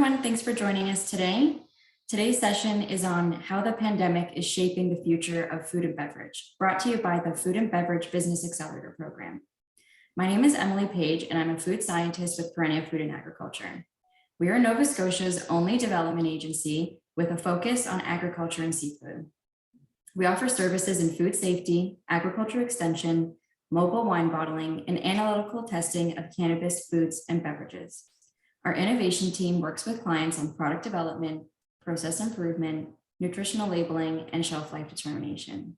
everyone, thanks for joining us today. Today's session is on how the pandemic is shaping the future of food and beverage, brought to you by the Food and Beverage Business Accelerator Program. My name is Emily Page, and I'm a food scientist with Perennia Food and Agriculture. We are Nova Scotia's only development agency with a focus on agriculture and seafood. We offer services in food safety, agriculture extension, mobile wine bottling, and analytical testing of cannabis foods and beverages. Our innovation team works with clients on product development, process improvement, nutritional labeling, and shelf life determination.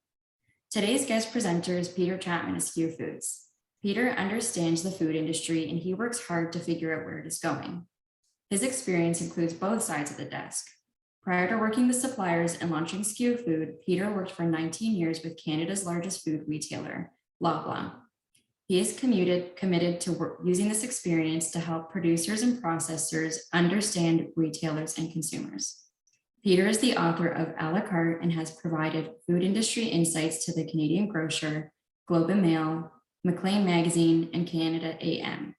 Today's guest presenter is Peter Chapman of Skew Foods. Peter understands the food industry and he works hard to figure out where it is going. His experience includes both sides of the desk. Prior to working with suppliers and launching Skew Food, Peter worked for 19 years with Canada's largest food retailer, Loblaw. He is committed to using this experience to help producers and processors understand retailers and consumers. Peter is the author of A la Carte and has provided food industry insights to the Canadian Grocer, Globe and Mail, Maclean Magazine, and Canada AM.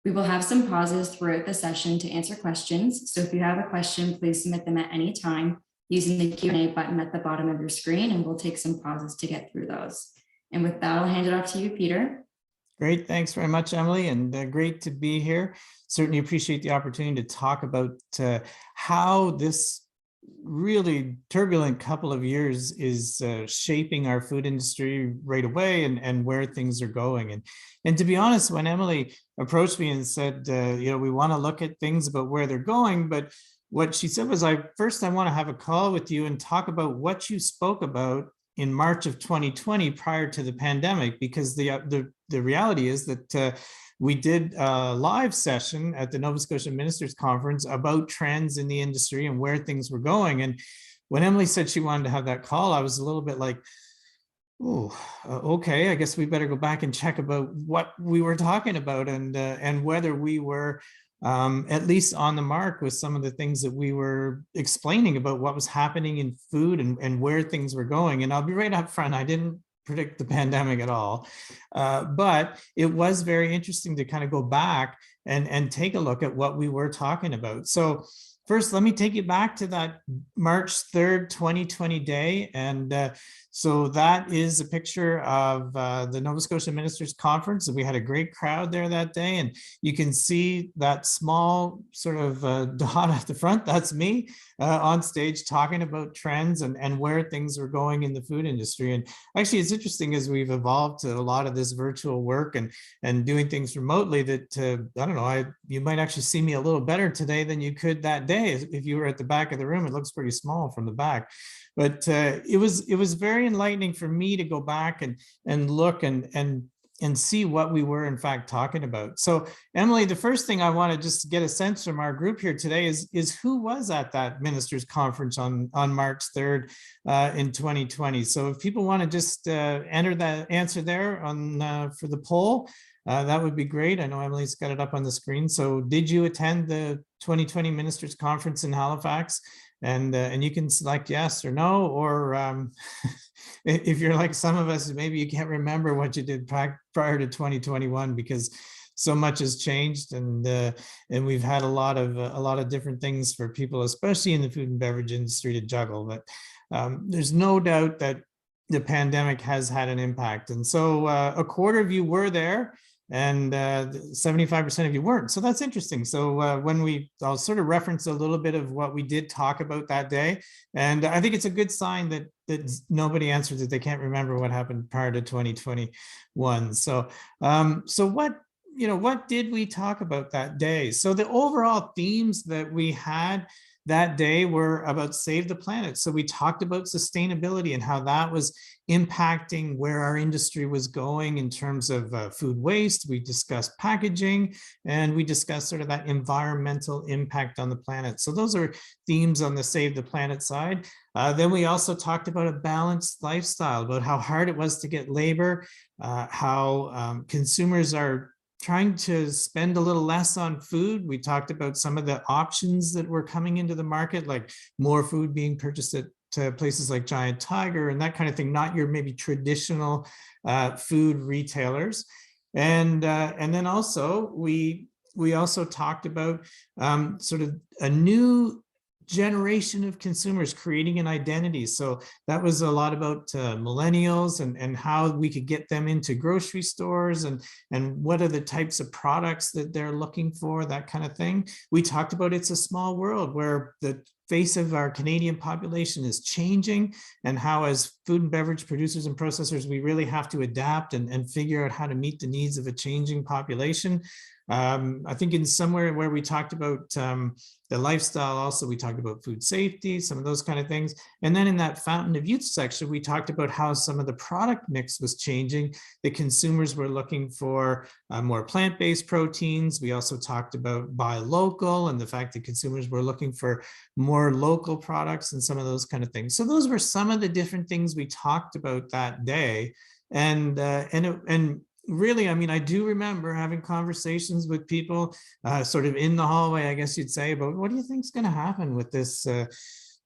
We will have some pauses throughout the session to answer questions. So if you have a question, please submit them at any time using the Q&A button at the bottom of your screen, and we'll take some pauses to get through those. And with that, I'll hand it off to you, Peter. Great. Thanks very much, Emily, and great to be here. Certainly appreciate the opportunity to talk about how this really turbulent couple of years is shaping our food industry right away and where things are going. And to be honest, when Emily approached me and said, we want to look at things about where they're going, but what she said was, first I want to have a call with you and talk about what you spoke about in March of 2020 prior to the pandemic, because the reality is that we did a live session at the Nova Scotia Ministers Conference about trends in the industry and where things were going. And when Emily said she wanted to have that call, I was a little bit like, oh, okay, I guess we better go back and check about what we were talking about and whether we were at least on the mark with some of the things that we were explaining about what was happening in food and where things were going. And I'll be right up front, I didn't predict the pandemic at all, but it was very interesting to kind of go back and take a look at what we were talking about. So first, let me take you back to that March 3rd, 2020 day. And so that is a picture of the Nova Scotia Ministers Conference. We had a great crowd there that day. And you can see that small sort of dot at the front. That's me on stage talking about trends and where things were going in the food industry. And actually, it's interesting as we've evolved to a lot of this virtual work and doing things remotely that, I don't know, you might actually see me a little better today than you could that day. If you were at the back of the room, it looks pretty small from the back. But it was very enlightening for me to go back and look and see what we were in fact talking about. So Emily, the first thing I want to just get a sense from our group here today is who was at that ministers conference on March 3rd in 2020. So if people want to just enter that answer there on for the poll, that would be great. I know Emily's got it up on the screen. So did you attend the 2020 Ministers Conference in Halifax? And you can select yes or no, or if you're like some of us, maybe you can't remember what you did prior to 2021 because so much has changed, and we've had a lot of different things for people, especially in the food and beverage industry, to juggle. But there's no doubt that the pandemic has had an impact, and so a quarter of you were there, and 75% of you weren't. So that's interesting. So I'll sort of reference a little bit of what we did talk about that day. And I think it's a good sign that nobody answered that they can't remember what happened prior to 2021. So what did we talk about that day? So the overall themes that we had that day were about Save the Planet. So we talked about sustainability and how that was impacting where our industry was going in terms of food waste. We discussed packaging, and we discussed sort of that environmental impact on the planet. So those are themes on the Save the Planet side. Then we also talked about a balanced lifestyle, about how hard it was to get labor, how consumers are trying to spend a little less on food. We talked about some of the options that were coming into the market, like more food being purchased at places like Giant Tiger and that kind of thing, not your maybe traditional food retailers. And then also we we also talked about sort of a new generation of consumers creating an identity. So that was a lot about millennials and how we could get them into grocery stores and what are the types of products that they're looking for, that kind of thing. We talked about it's a small world where the face of our Canadian population is changing, and how as food and beverage producers and processors, we really have to adapt and figure out how to meet the needs of a changing population. I think in somewhere where we talked about the lifestyle, also we talked about food safety, some of those kind of things. And then in that Fountain of Youth section, we talked about how some of the product mix was changing. The consumers were looking for more plant-based proteins. We also talked about buy local and the fact that consumers were looking for more local products and some of those kind of things. So those were some of the different things we talked about that day. And really, I mean, I do remember having conversations with people sort of in the hallway, I guess you'd say, about what do you think is going to happen with this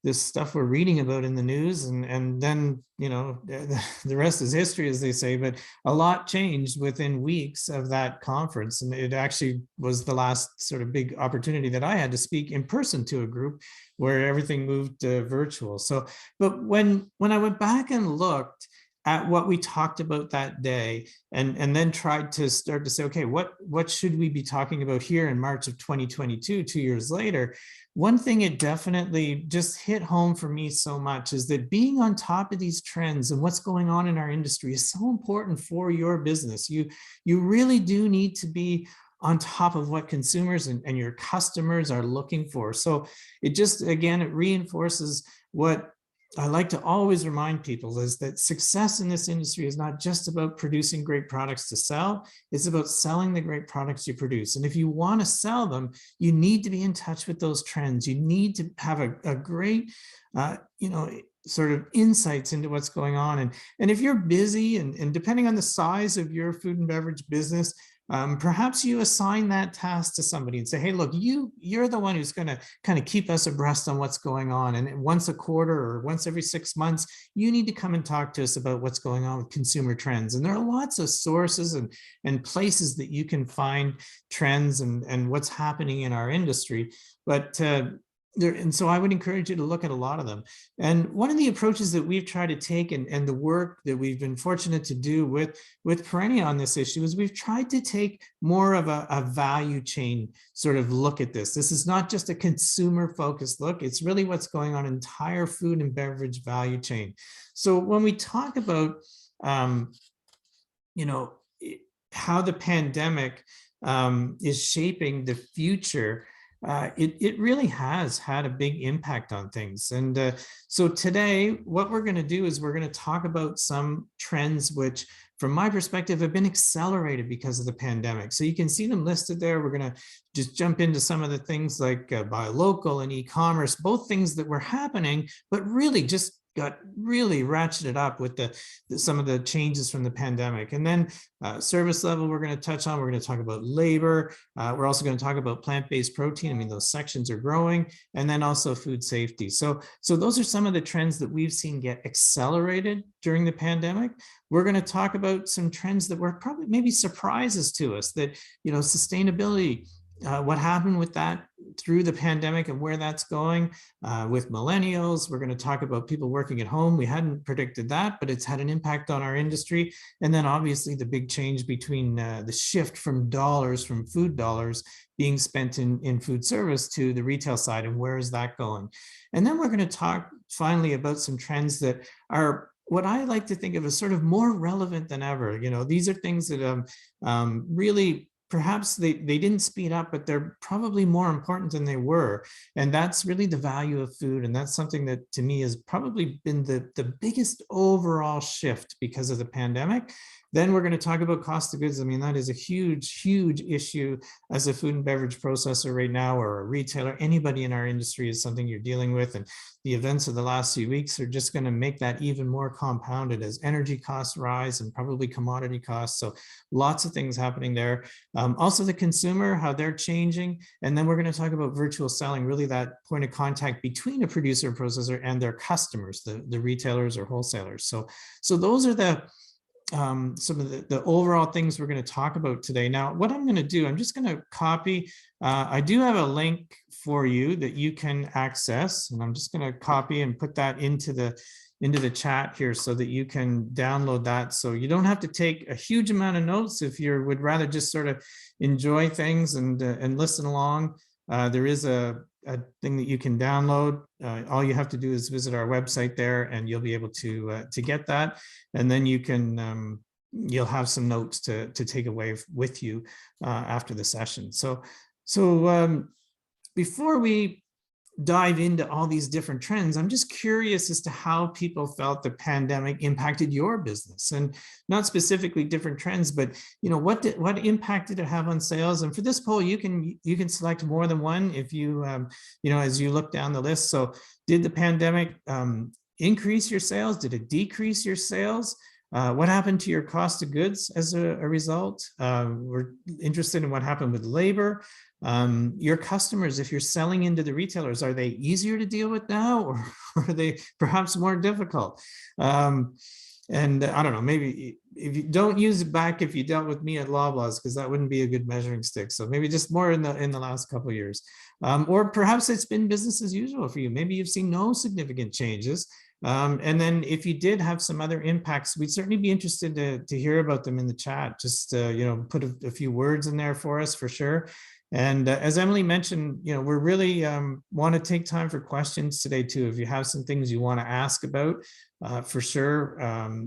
this stuff we're reading about in the news, and then, you know, the rest is history, as they say. But a lot changed within weeks of that conference, and it actually was the last sort of big opportunity that I had to speak in person to a group where everything moved virtual. So, but when I went back and looked at what we talked about that day, and then tried to start to say, okay, what should we be talking about here in March of 2022, 2 years later? One thing it definitely just hit home for me so much is that being on top of these trends and what's going on in our industry is so important for your business. You really do need to be on top of what consumers and your customers are looking for. So it just, again, it reinforces what I like to always remind people is that success in this industry is not just about producing great products to sell. It's about selling the great products you produce. And if you want to sell them, you need to be in touch with those trends. You need to have a great, you know, sort of insights into what's going on. And if you're busy and depending on the size of your food and beverage business, perhaps you assign that task to somebody and say, hey, look, you're the one who's going to kind of keep us abreast on what's going on. And once a quarter or once every 6 months, you need to come and talk to us about what's going on with consumer trends. And there are lots of sources and places that you can find trends and what's happening in our industry. But and so I would encourage you to look at a lot of them. And one of the approaches that we've tried to take and the work that we've been fortunate to do with Perennia on this issue is we've tried to take more of a value chain sort of look at this. This is not just a consumer focused look. It's really what's going on in entire food and beverage value chain. So when we talk about, you know, how the pandemic is shaping the future, it really has had a big impact on things. And so today, what we're going to do is we're going to talk about some trends which, from my perspective, have been accelerated because of the pandemic. So you can see them listed there. We're going to just jump into some of the things like buy local and e-commerce, both things that were happening, but really just got really ratcheted up with some of the changes from the pandemic. And then service level we're going to touch on. We're going to talk about labor. We're also going to talk about plant-based protein. I mean, those sections are growing. And then also food safety. So those are some of the trends that we've seen get accelerated during the pandemic. We're going to talk about some trends that were probably maybe surprises to us, that, you know, sustainability, what happened with that through the pandemic and where that's going with millennials. We're going to talk about people working at home. We hadn't predicted that, but it's had an impact on our industry. And then obviously the big change between the shift from food dollars being spent in food service to the retail side, and where is that going? And then we're going to talk finally about some trends that are what I like to think of as sort of more relevant than ever. You know, these are things that really, perhaps they didn't speed up, but they're probably more important than they were. And that's really the value of food. And that's something that to me has probably been the biggest overall shift because of the pandemic. Then we're going to talk about cost of goods. I mean, that is a huge, huge issue as a food and beverage processor right now, or a retailer. Anybody in our industry is something you're dealing with. And the events of the last few weeks are just going to make that even more compounded as energy costs rise and probably commodity costs. So lots of things happening there. Also the consumer, how they're changing. And then we're going to talk about virtual selling, really that point of contact between a producer and processor and their customers, the retailers or wholesalers. So those are some of the overall things we're going to talk about today. Now, what I'm going to do, I'm just going to copy. I do have a link for you that you can access, and I'm just going to copy and put that into the chat here so that you can download that. So you don't have to take a huge amount of notes if you would rather just sort of enjoy things and listen along. There is a thing that you can download. All you have to do is visit our website there, and you'll be able to get that. And then you can you'll have some notes to take away with you after the session. So before we dive into all these different trends, I'm just curious as to how people felt the pandemic impacted your business, and not specifically different trends, but what impact did it have on sales? And for this poll, you can select more than one if you as you look down the list. So did the pandemic increase your sales? Did it decrease your sales? What happened to your cost of goods as a result? We're interested in what happened with labor. Your customers, if you're selling into the retailers, are they easier to deal with now, or are they perhaps more difficult? And I don't know, maybe if you don't use it back if you dealt with me at Loblaws, because that wouldn't be a good measuring stick. So maybe just more in the last couple of years. Or perhaps it's been business as usual for you. Maybe you've seen no significant changes. And then if you did have some other impacts, we'd certainly be interested to hear about them in the chat. Just put a few words in there for us, for sure. And as Emily mentioned, we're really want to take time for questions today too. If you have some things you want to ask about, for sure,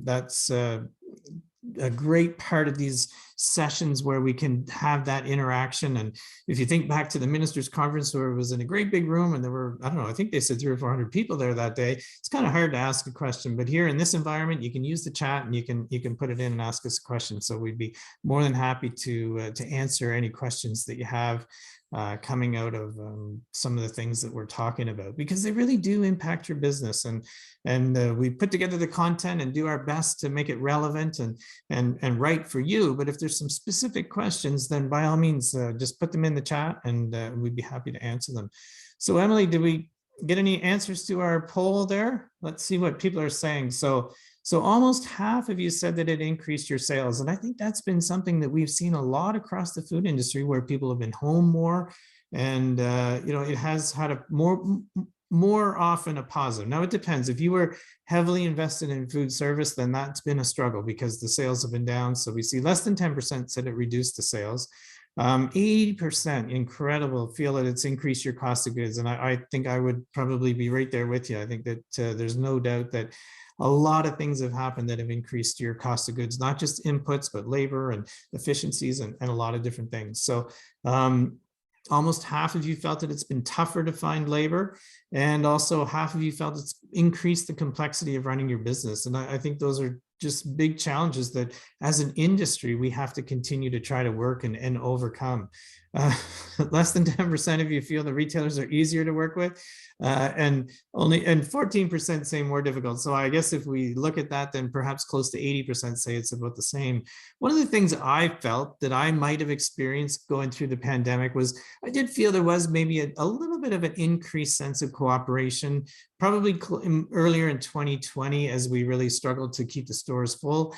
that's a great part of these sessions where we can have that interaction. And if you think back to the ministers' conference, where it was in a great big room and there were, I don't know, I think they said 300 or 400 people there that day, it's kind of hard to ask a question. But here in this environment, you can use the chat and you can put it in and ask us a question. So we'd be more than happy to answer any questions that you have coming out of some of the things that we're talking about, because they really do impact your business. And we put together the content and do our best to make it relevant and right for you. But if there's some specific questions, then by all means, just put them in the chat, and we'd be happy to answer them. So Emily, did we get any answers to our poll there? Let's see what people are saying. So almost half of you said that it increased your sales. And I think that's been something that we've seen a lot across the food industry, where people have been home more, and it has had a more often a positive. Now it depends. If you were heavily invested in food service, then that's been a struggle because the sales have been down. So we see less than 10% said it reduced the sales. 80%, incredible, feel that it's increased your cost of goods. And I think I would probably be right there with you. I think that there's no doubt that a lot of things have happened that have increased your cost of goods, not just inputs, but labor and efficiencies and a lot of different things. So almost half of you felt that it's been tougher to find labor, and also half of you felt it's increased the complexity of running your business. And I think those are just big challenges that as an industry, we have to continue to try to work and overcome. Less than 10% of you feel the retailers are easier to work with, and 14% say more difficult. So I guess if we look at that, then perhaps close to 80% say it's about the same. One of the things I felt that I might have experienced going through the pandemic was I did feel there was maybe a little bit of an increased sense of cooperation, probably earlier in 2020, as we really struggled to keep the stores full,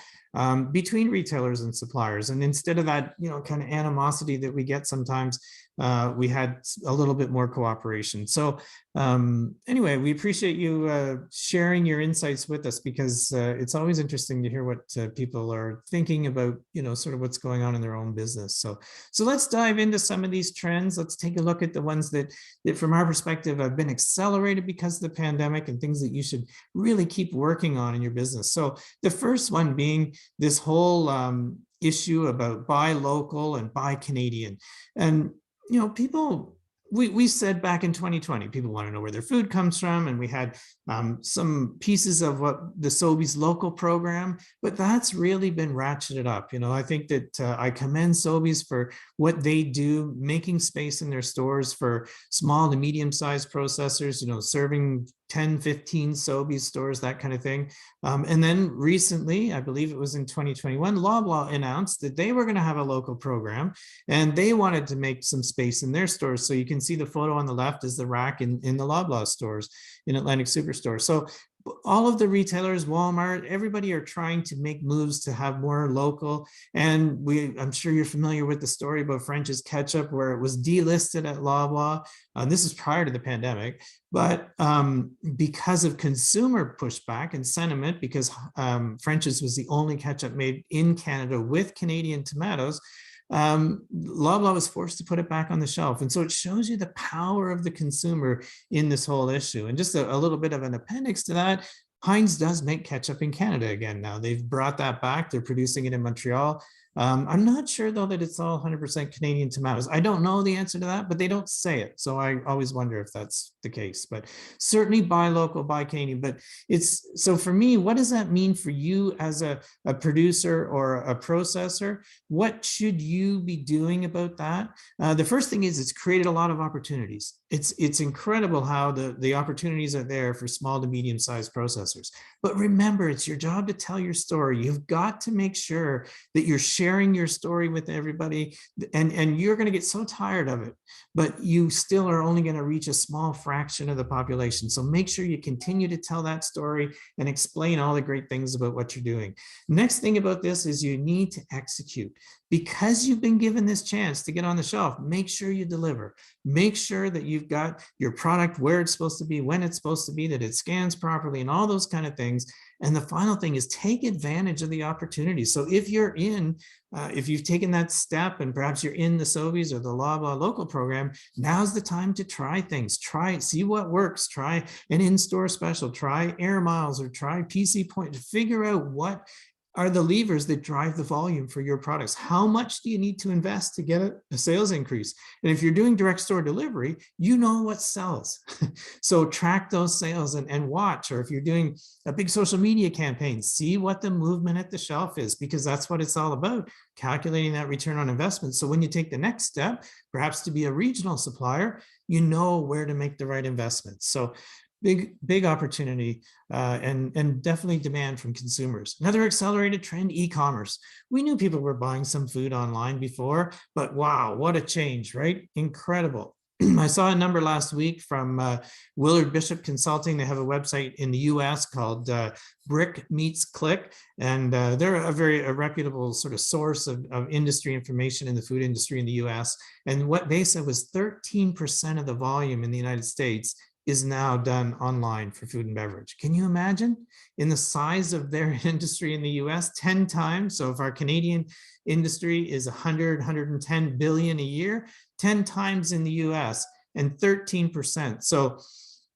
between retailers and suppliers. And instead of that, kind of animosity that we get sometimes, we had a little bit more cooperation. So anyway, we appreciate you sharing your insights with us, because it's always interesting to hear what people are thinking about, sort of what's going on in their own business. So let's dive into some of these trends. Let's take a look at the ones that from our perspective have been accelerated because of the pandemic, and things that you should really keep working on in your business. So the first one being this whole issue about buy local and buy Canadian. And people, we said back in 2020, people want to know where their food comes from. And we had some pieces of what the Sobeys local program, but that's really been ratcheted up. I think that I commend Sobeys for what they do, making space in their stores for small to medium-sized processors, serving 10, 15 Sobeys stores, that kind of thing. And then recently, I believe it was in 2021, Loblaw announced that they were going to have a local program, and they wanted to make some space in their stores. So you can see the photo on the left is the rack in the Loblaw stores in Atlantic Superstore. So all of the retailers, Walmart, everybody are trying to make moves to have more local. And I'm sure you're familiar with the story about French's ketchup, where it was delisted at Loblaw. This is prior to the pandemic, but because of consumer pushback and sentiment, because French's was the only ketchup made in Canada with Canadian tomatoes, Loblaw was forced to put it back on the shelf. And so it shows you the power of the consumer in this whole issue. And just a little bit of an appendix to that, Heinz does make ketchup in Canada again now. They've brought that back. They're producing it in Montreal. I'm not sure, though, that it's all 100% Canadian tomatoes. I don't know the answer to that, but they don't say it. So I always wonder if that's the case. But certainly buy local, buy Canadian. But so for me, what does that mean for you as a producer or a processor? What should you be doing about that? The first thing is it's created a lot of opportunities. It's incredible how the opportunities are there for small to medium-sized processors. But remember, it's your job to tell your story. You've got to make sure that you're sharing your story with everybody, and you're going to get so tired of it, but you still are only going to reach a small fraction of the population. So make sure you continue to tell that story and explain all the great things about what you're doing. Next thing about this is you need to execute. Because you've been given this chance to get on the shelf, make sure you deliver. Make sure that you've got your product where it's supposed to be, when it's supposed to be, that it scans properly, and all those kind of things. And the final thing is take advantage of the opportunity. So if you've taken that step and perhaps you're in the Sobeys or the Loblaw local program, now's the time to try things. Try it, see what works. Try an in-store special, try Air Miles, or try PC Point to figure out what are the levers that drive the volume for your products. How much do you need to invest to get a sales increase? And if you're doing direct store delivery, you know what sells. So track those sales and watch. Or if you're doing a big social media campaign, see what the movement at the shelf is, because that's what it's all about, calculating that return on investment. So when you take the next step, perhaps to be a regional supplier, you know where to make the right investments. So big opportunity and definitely demand from consumers. Another accelerated trend, e-commerce. We knew people were buying some food online before, but wow, what a change, right? Incredible. I saw a number last week from Willard Bishop Consulting. They have a website in the US called Brick Meets Click, and they're a reputable sort of source of industry information in the food industry in the US. And what they said was 13% of the volume in the United States is now done online for food and beverage. Can you imagine? In the size of their industry in the US, 10 times. So if our Canadian industry is 110 billion a year, 10 times in the US, and 13%. So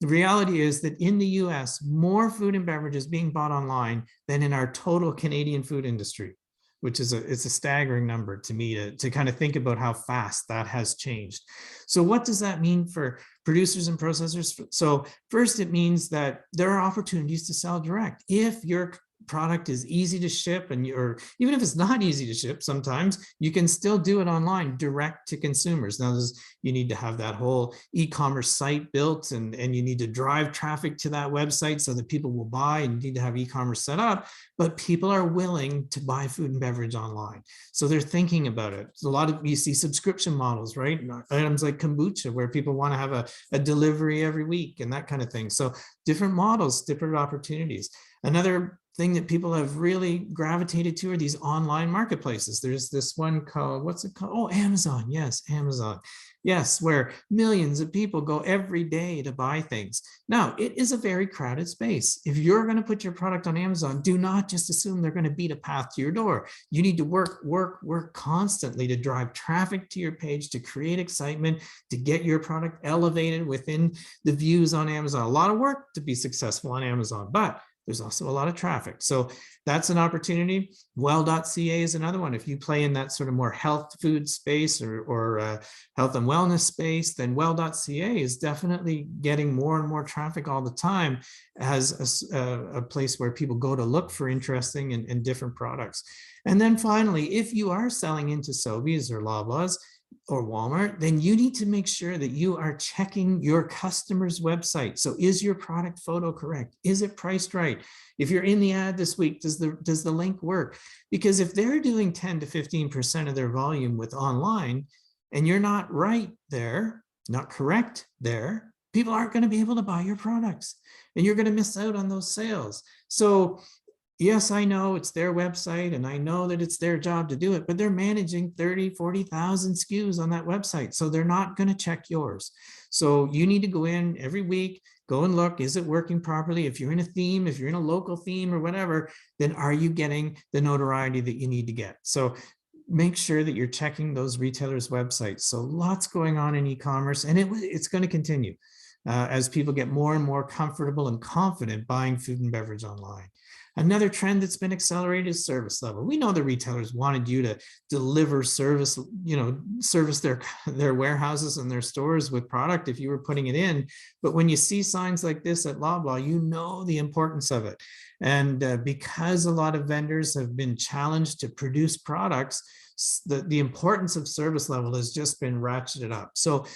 the reality is that in the US, more food and beverage is being bought online than in our total Canadian food industry, which is it's a staggering number to me to kind of think about how fast that has changed. So what does that mean for producers and processors? So first, it means that there are opportunities to sell direct. If your product is easy to ship, and even if it's not easy to ship, sometimes you can still do it online direct to consumers. Now, you need to have that whole e-commerce site built, and you need to drive traffic to that website so that people will buy, and you need to have e-commerce set up, but people are willing to buy food and beverage online. So they're thinking about it. A lot of, you see subscription models, right? Items like kombucha, where people want to have a delivery every week and that kind of thing. So different models, different opportunities. Another thing that people have really gravitated to are these online marketplaces. There's this one called, what's it called? Oh, Amazon. Yes, Amazon. Yes, where millions of people go every day to buy things. Now, it is a very crowded space. If you're going to put your product on Amazon, do not just assume they're going to beat a path to your door. You need to work constantly to drive traffic to your page, to create excitement, to get your product elevated within the views on Amazon. A lot of work to be successful on Amazon, but there's also a lot of traffic. So that's an opportunity. Well.ca is another one. If you play in that sort of more health food space or health and wellness space, then Well.ca is definitely getting more and more traffic all the time as a place where people go to look for interesting and different products. And then finally, if you are selling into Sobeys or Loblaws or Walmart, then you need to make sure that you are checking your customer's website. So is your product photo correct? Is it priced right? If you're in the ad this week, does the link work? Because if they're doing 10 to 15% of their volume with online, and you're not right there, not correct there, people aren't going to be able to buy your products and you're going to miss out on those sales. So yes, I know it's their website and I know that it's their job to do it, but they're managing 30, 40,000 SKUs on that website. So they're not going to check yours. So you need to go in every week, go and look, is it working properly? If you're in a theme, if you're in a local theme or whatever, then are you getting the notoriety that you need to get? So make sure that you're checking those retailers' websites. So lots going on in e-commerce, and it's going to continue as people get more and more comfortable and confident buying food and beverage online. Another trend that's been accelerated is service level. We know the retailers wanted you to deliver service, service their warehouses and their stores with product if you were putting it in. But when you see signs like this at Loblaw, you know the importance of it. And because a lot of vendors have been challenged to produce products, the importance of service level has just been ratcheted up. So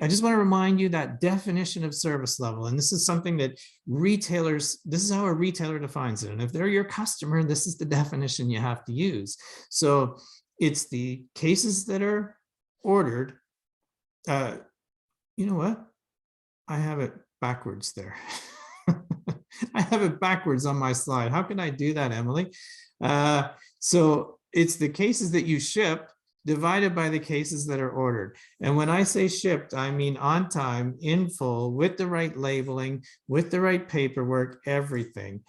I just want to remind you that definition of service level, and this is something that retailers, this is how a retailer defines it. And if they're your customer, this is the definition you have to use. So it's the cases that are ordered. You know what? I have it backwards there. I have it backwards on my slide. How can I do that, Emily? So it's the cases that you ship divided by the cases that are ordered. And when I say shipped, I mean on time, in full, with the right labeling, with the right paperwork, everything.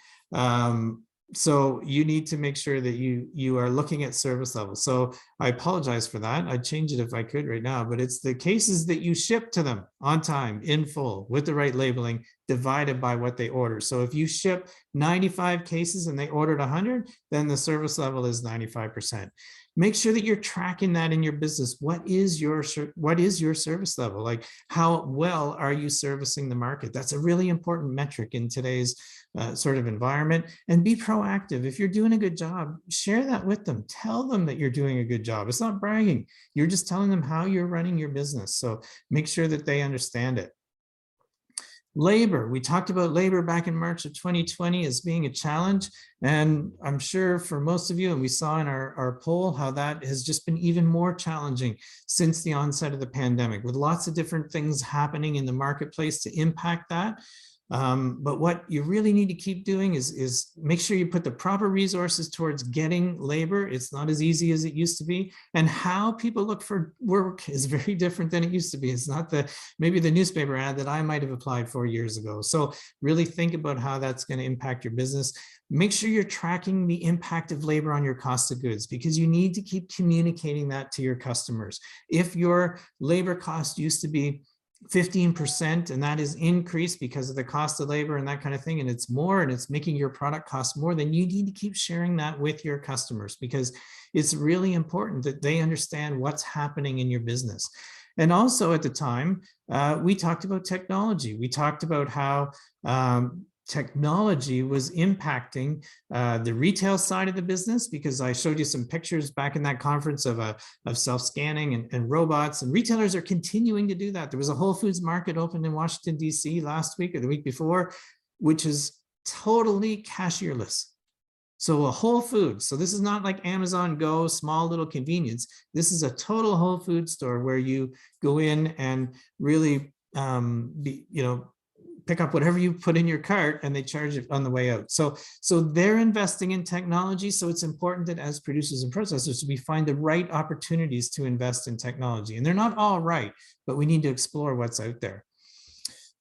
So you need to make sure that you are looking at service levels. So I apologize for that. I'd change it if I could right now, but it's the cases that you ship to them on time, in full, with the right labeling, divided by what they order. So if you ship 95 cases and they ordered 100, then the service level is 95%. Make sure that you're tracking that in your business. What is your service level? Like, how well are you servicing the market? That's a really important metric in today's sort of environment. And be proactive. If you're doing a good job, share that with them. Tell them that you're doing a good job. It's not bragging. You're just telling them how you're running your business. So make sure that they understand it. Labor, we talked about labor back in March of 2020 as being a challenge. And I'm sure for most of you, and we saw in our poll, how that has just been even more challenging since the onset of the pandemic, with lots of different things happening in the marketplace to impact that. But what you really need to keep doing is make sure you put the proper resources towards getting labor. It's not as easy as it used to be. And how people look for work is very different than it used to be. It's not maybe the newspaper ad that I might have applied for years ago. So really think about how that's going to impact your business. Make sure you're tracking the impact of labor on your cost of goods, because you need to keep communicating that to your customers. If your labor cost used to be 15% and that is increased because of the cost of labor and that kind of thing, and it's more and it's making your product cost more, then you need to keep sharing that with your customers, because it's really important that they understand what's happening in your business. And also at the time, we talked about technology. We talked about how technology was impacting the retail side of the business, because I showed you some pictures back in that conference of self-scanning and robots, and retailers are continuing to do that. There was a Whole Foods market opened in Washington, DC last week or the week before, which is totally cashierless. So a Whole Foods, so this is not like Amazon Go, small little convenience. This is a total Whole Foods store where you go in and really pick up whatever you put in your cart and they charge it on the way out. So they're investing in technology. So it's important that as producers and processors, we find the right opportunities to invest in technology. And they're not all right, but we need to explore what's out there.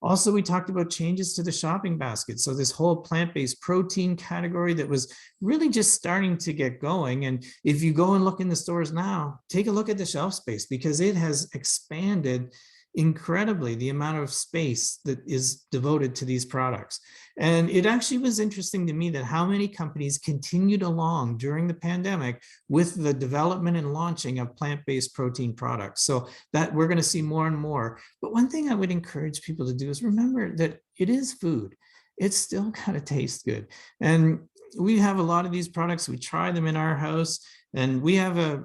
Also, we talked about changes to the shopping basket. So this whole plant-based protein category that was really just starting to get going. And if you go and look in the stores now, take a look at the shelf space, because it has expanded incredibly, the amount of space that is devoted to these products. And it actually was interesting to me that how many companies continued along during the pandemic with the development and launching of plant-based protein products. So that we're going to see more and more. But one thing I would encourage people to do is remember that it is food. It's still got to taste good. And we have a lot of these products. We try them in our house, and we have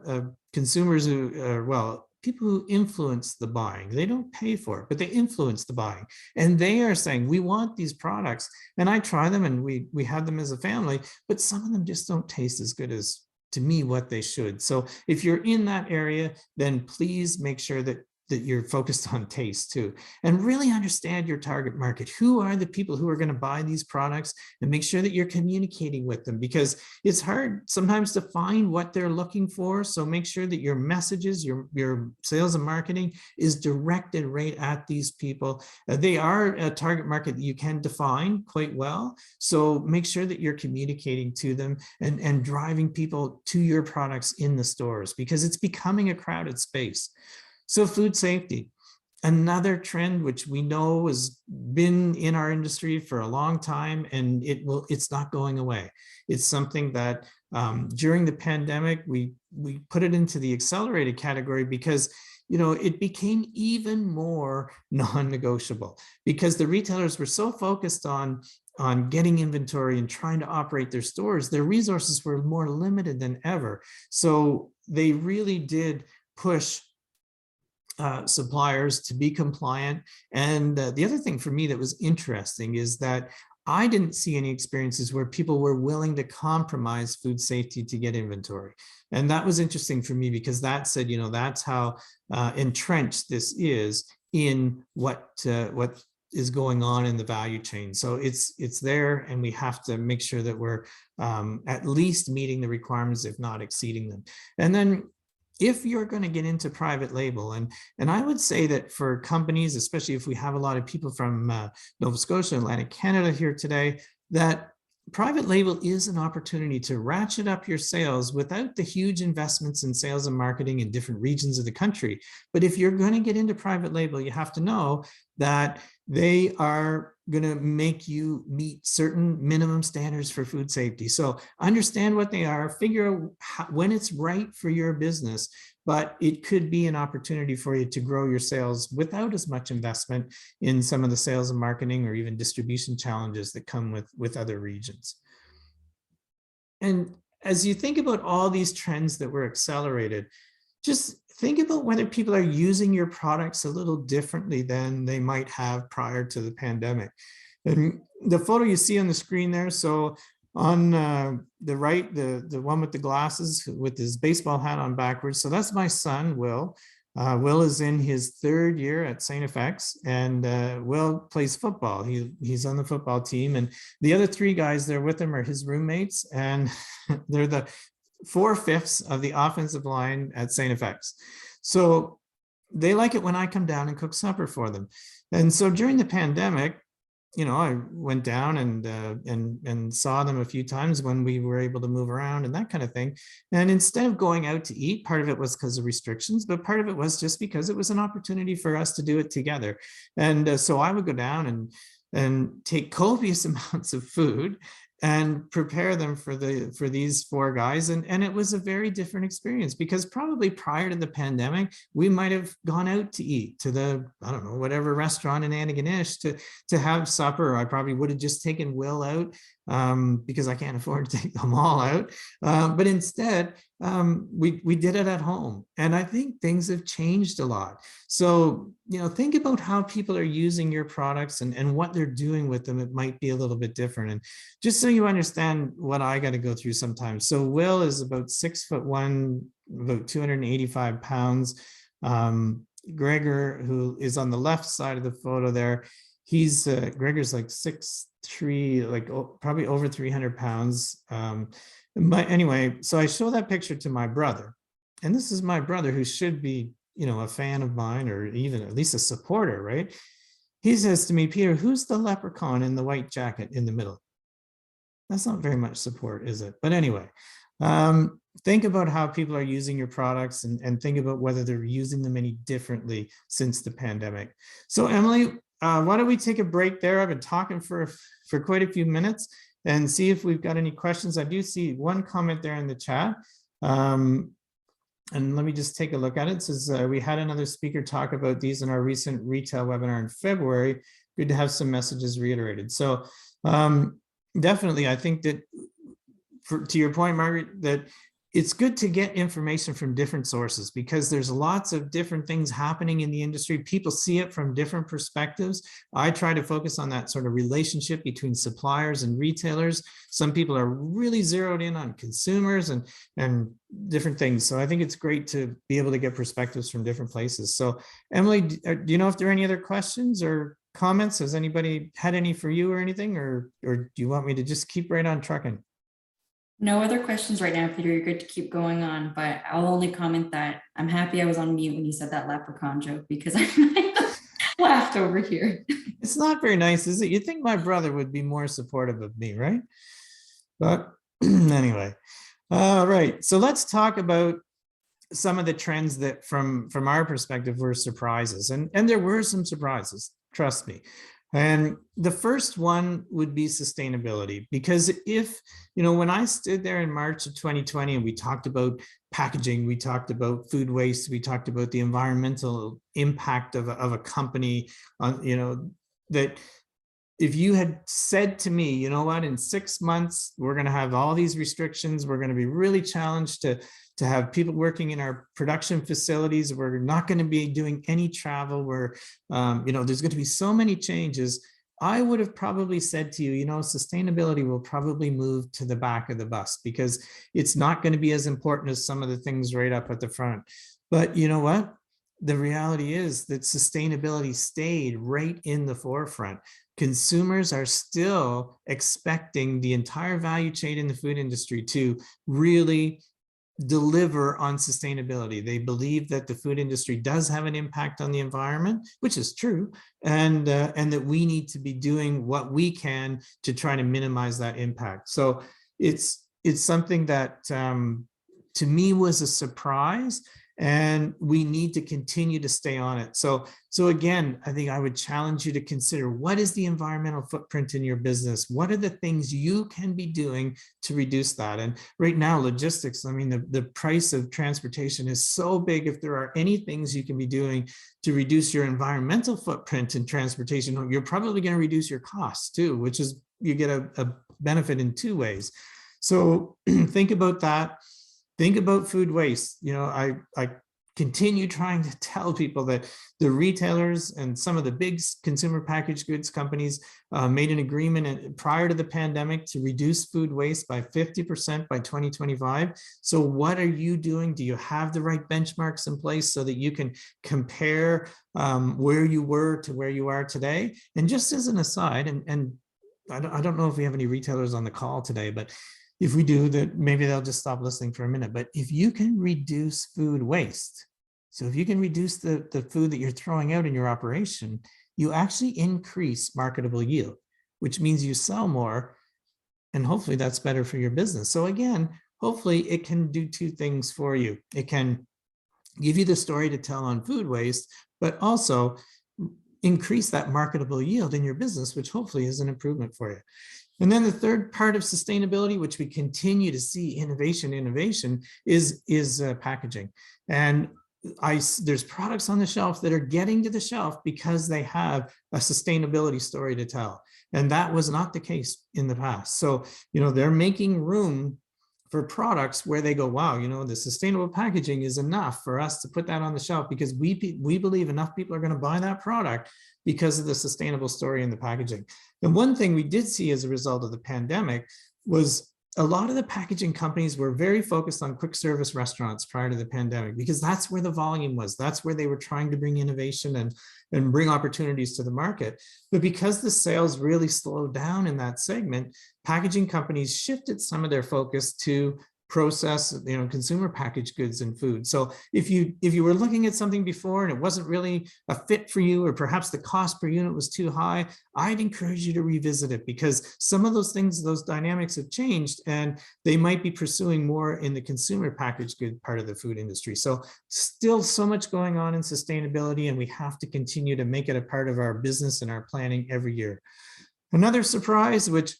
consumers who, people who influence the buying. They don't pay for it, but they influence the buying. And they are saying, we want these products. And I try them and we have them as a family, but some of them just don't taste as good as, to me, what they should. So if you're in that area, then please make sure that you're focused on taste too, and really understand your target market. Who are the people who are going to buy these products, and make sure that you're communicating with them, because it's hard sometimes to find what they're looking for. So make sure that your messages, your sales and marketing is directed right at these people. They are a target market that you can define quite well. So make sure that you're communicating to them and driving people to your products in the stores, because it's becoming a crowded space. So food safety, another trend which we know has been in our industry for a long time, and it's not going away. It's something that during the pandemic, we put it into the accelerated category because it became even more non-negotiable, because the retailers were so focused on getting inventory and trying to operate their stores. Their resources were more limited than ever. So they really did push suppliers to be compliant. And the other thing for me that was interesting is that I didn't see any experiences where people were willing to compromise food safety to get inventory. And that was interesting for me, because that said, that's how entrenched this is in what is going on in the value chain. So it's there, and we have to make sure that we're at least meeting the requirements, if not exceeding them. And then if you're going to get into private label, and I would say that for companies, especially if we have a lot of people from Nova Scotia, Atlantic Canada here today, that private label is an opportunity to ratchet up your sales without the huge investments in sales and marketing in different regions of the country. But if you're going to get into private label, you have to know that they are going to make you meet certain minimum standards for food safety. So understand what they are, figure out when it's right for your business, but it could be an opportunity for you to grow your sales without as much investment in some of the sales and marketing or even distribution challenges that come with other regions. And as you think about all these trends that were accelerated, just think about whether people are using your products a little differently than they might have prior to the pandemic. And the photo you see on the screen there, so on the right, the one with the glasses with his baseball hat on backwards, so that's my son, Will. Will is in his 3rd year at St. FX, and Will plays football. He's on the football team, and the other 3 guys there with him are his roommates, and they're the 4/5 of the offensive line at St. FX. So they like it when I come down and cook supper for them. And so during the pandemic, I went down and saw them a few times when we were able to move around and that kind of thing. And instead of going out to eat, part of it was because of restrictions, but part of it was just because it was an opportunity for us to do it together. And so I would go down and take copious amounts of food and prepare them for these 4 guys. And it was a very different experience, because probably prior to the pandemic, we might have gone out to eat to the, I don't know, whatever restaurant in Antigonish to have supper. I probably would have just taken Will out because I can't afford to take them all out. But instead, we did it at home. And I think things have changed a lot. So, think about how people are using your products and what they're doing with them. It might be a little bit different. And just so you understand what I got to go through sometimes. So Will is about 6'1", about 285 pounds. Gregor, who is on the left side of the photo there, Gregor's like 6'3", like probably over 300 pounds. But anyway, so I show that picture to my brother, and this is my brother, who should be, a fan of mine, or even at least a supporter, right? He says to me, "Peter, who's the leprechaun in the white jacket in the middle?" That's not very much support, is it? But anyway, think about how people are using your products, and think about whether they're using them any differently since the pandemic. So Emily, why don't we take a break there? I've been talking for quite a few minutes, and see if we've got any questions. I do see one comment there in the chat. And let me just take a look at it. It says, we had another speaker talk about these in our recent retail webinar in February. Good to have some messages reiterated. So definitely, I think that to your point, Margaret, that it's good to get information from different sources because there's lots of different things happening in the industry. People see it from different perspectives. I try to focus on that sort of relationship between suppliers and retailers. Some people are really zeroed in on consumers and different things. So I think it's great to be able to get perspectives from different places. So Emily, do you know if there are any other questions or comments? Has anybody had any for you or anything, or do you want me to just keep right on trucking? No other questions right now, Peter. You're good to keep going on, but I'll only comment that I'm happy I was on mute when you said that leprechaun joke because I laughed over here. It's not very nice, is it? You'd think my brother would be more supportive of me, right? But anyway, all right. So let's talk about some of the trends that from our perspective were surprises. And there were some surprises, trust me. And the first one would be sustainability, because if, when I stood there in March of 2020 and we talked about packaging, we talked about food waste, we talked about the environmental impact of a company on, that if you had said to me, you know what, in 6 months, we're going to have all these restrictions, we're going to be really challenged to have people working in our production facilities, we're not going to be doing any travel, where, there's going to be so many changes, I would have probably said to you, sustainability will probably move to the back of the bus because it's not going to be as important as some of the things right up at the front. But you know what? The reality is that sustainability stayed right in the forefront. Consumers are still expecting the entire value chain in the food industry to really deliver on sustainability. They believe that the food industry does have an impact on the environment, which is true, and that we need to be doing what we can to try to minimize that impact. So it's something that to me was a surprise, and we need to continue to stay on it. So again, I think I would challenge you to consider, what is the environmental footprint in your business? What are the things you can be doing to reduce that? And right now, logistics, I mean, the price of transportation is so big. If there are any things you can be doing to reduce your environmental footprint in transportation, you're probably going to reduce your costs too, which is, you get a benefit in two ways. So think about that. Think about food waste. I continue trying to tell people that the retailers and some of the big consumer packaged goods companies made an agreement prior to the pandemic to reduce food waste by 50% by 2025. So what are you doing? Do you have the right benchmarks in place so that you can compare where you were to where you are today? And just as an aside, and I don't know if we have any retailers on the call today, but if we do, that maybe they'll just stop listening for a minute. But if you can reduce food waste, so if you can reduce the food that you're throwing out in your operation, you actually increase marketable yield, which means you sell more, and hopefully that's better for your business. So again, hopefully it can do two things for you. It can give you the story to tell on food waste, but also increase that marketable yield in your business, which hopefully is an improvement for you. And then the third part of sustainability, which we continue to see innovation is packaging. And there's products on the shelf that are getting to the shelf because they have a sustainability story to tell. And that was not the case in the past. So, they're making room for products where they go, wow, the sustainable packaging is enough for us to put that on the shelf because we believe enough people are going to buy that product because of the sustainable story in the packaging. And one thing we did see as a result of the pandemic was a lot of the packaging companies were very focused on quick service restaurants prior to the pandemic because that's where the volume was. That's where they were trying to bring innovation and bring opportunities to the market. But because the sales really slowed down in that segment, packaging companies shifted some of their focus to process, consumer packaged goods and food. So if you were looking at something before and it wasn't really a fit for you, or perhaps the cost per unit was too high, I'd encourage you to revisit it because some of those things, those dynamics have changed and they might be pursuing more in the consumer packaged good part of the food industry. So still so much going on in sustainability, and we have to continue to make it a part of our business and our planning every year. Another surprise, which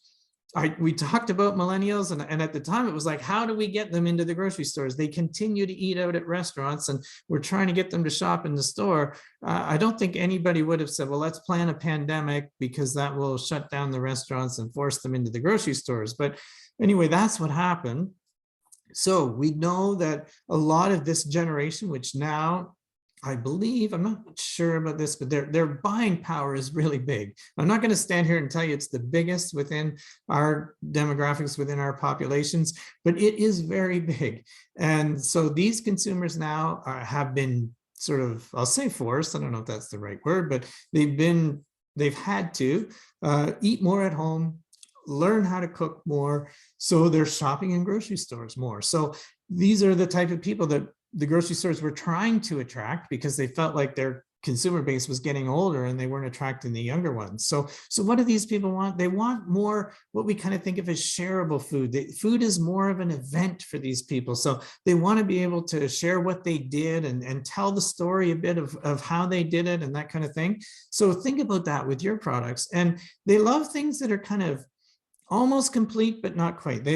we talked about millennials, and at the time it was like, how do we get them into the grocery stores? They continue to eat out at restaurants and we're trying to get them to shop in the store. I don't think anybody would have said, well, let's plan a pandemic because that will shut down the restaurants and force them into the grocery stores. But anyway, that's what happened. So we know that a lot of this generation, which now I believe, I'm not sure about this, but their buying power is really big. I'm not going to stand here and tell you it's the biggest within our demographics, within our populations, but it is very big. And so these consumers now have been sort of, I'll say forced, I don't know if that's the right word, but they've had to eat more at home, learn how to cook more. So they're shopping in grocery stores more. So these are the type of people that the grocery stores were trying to attract because they felt like their consumer base was getting older and they weren't attracting the younger ones. So what do these people want? They want more what we kind of think of as shareable food. Food is more of an event for these people. So they want to be able to share what they did and tell the story a bit of how they did it and that kind of thing. So think about that with your products. And they love things that are kind of almost complete, but not quite.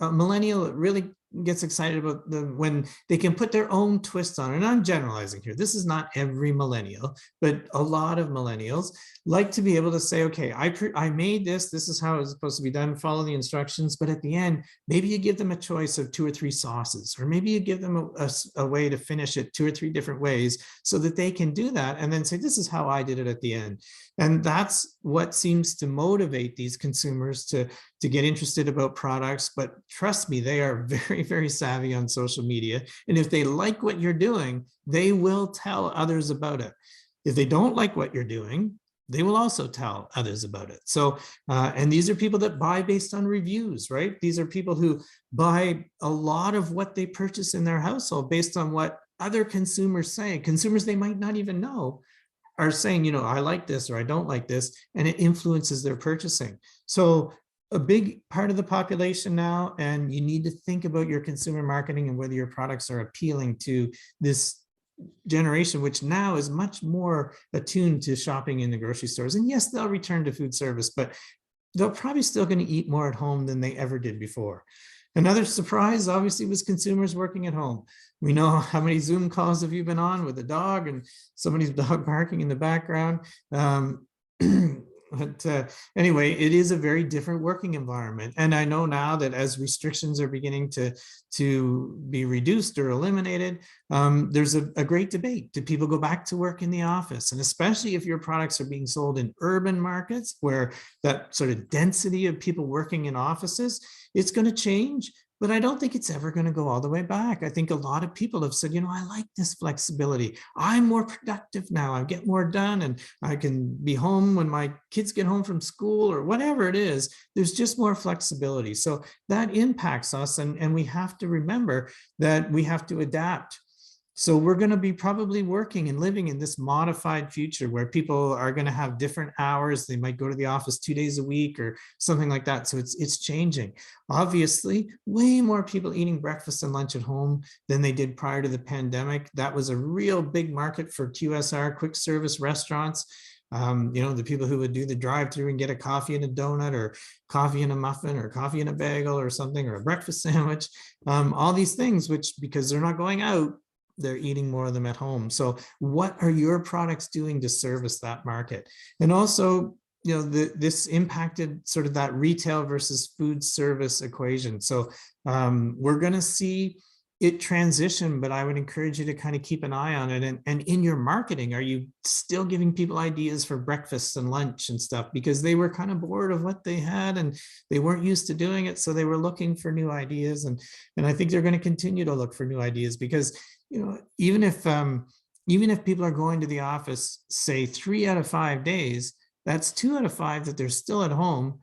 A millennial really gets excited about when they can put their own twist on it. And I'm generalizing here. This is not every millennial, but a lot of millennials like to be able to say, okay, I made this. This is how it's supposed to be done. Follow the instructions. But at the end, maybe you give them a choice of 2 or 3 sauces, or maybe you give them a way to finish it 2 or 3 different ways so that they can do that and then say, this is how I did it at the end. And that's what seems to motivate these consumers to get interested about products. But trust me, they are very, very savvy on social media. And if they like what you're doing, they will tell others about it. If they don't like what you're doing, they will also tell others about it. So, and these are people that buy based on reviews, right? These are people who buy a lot of what they purchase in their household based on what other consumers say. Consumers they might not even know are saying, you know, I like this or I don't like this, and it influences their purchasing. So a big part of the population now, and you need to think about your consumer marketing and whether your products are appealing to this generation, which now is much more attuned to shopping in the grocery stores. And yes, they'll return to food service, but they're probably still going to eat more at home than they ever did before. Another surprise, obviously, was consumers working at home. We know how many Zoom calls have you been on with a dog and somebody's dog barking in the background. But anyway, it is a very different working environment. And I know now that as restrictions are beginning to be reduced or eliminated, there's a great debate. Do people go back to work in the office? And especially if your products are being sold in urban markets where that sort of density of people working in offices, it's going to change. But I don't think it's ever going to go all the way back. I think a lot of people have said, you know, I like this flexibility. I'm more productive now. I get more done and I can be home when my kids get home from school or whatever it is. There's just more flexibility. So that impacts us. And we have to remember that we have to adapt. So we're going to be probably working and living in this modified future where people are going to have different hours. They might go to the office 2 days a week or something like that. So it's changing. Obviously, way more people eating breakfast and lunch at home than they did prior to the pandemic. That was a real big market for QSR, quick service restaurants. You know, the people who would do the drive-through and get a coffee and a donut or coffee and a muffin or coffee and a bagel or something or a breakfast sandwich, all these things, which because they're not going out, they're eating more of them at home. So what are your products doing to service that market? And also, you know, this impacted sort of that retail versus food service equation. So we're going to see it transition, but I would encourage you to kind of keep an eye on it. And in your marketing, are you still giving people ideas for breakfast and lunch and stuff? Because they were kind of bored of what they had and they weren't used to doing it. So they were looking for new ideas. And I think they're going to continue to look for new ideas because, you know, even if people are going to the office, say 3 out of 5 days, that's 2 out of 5 that they're still at home.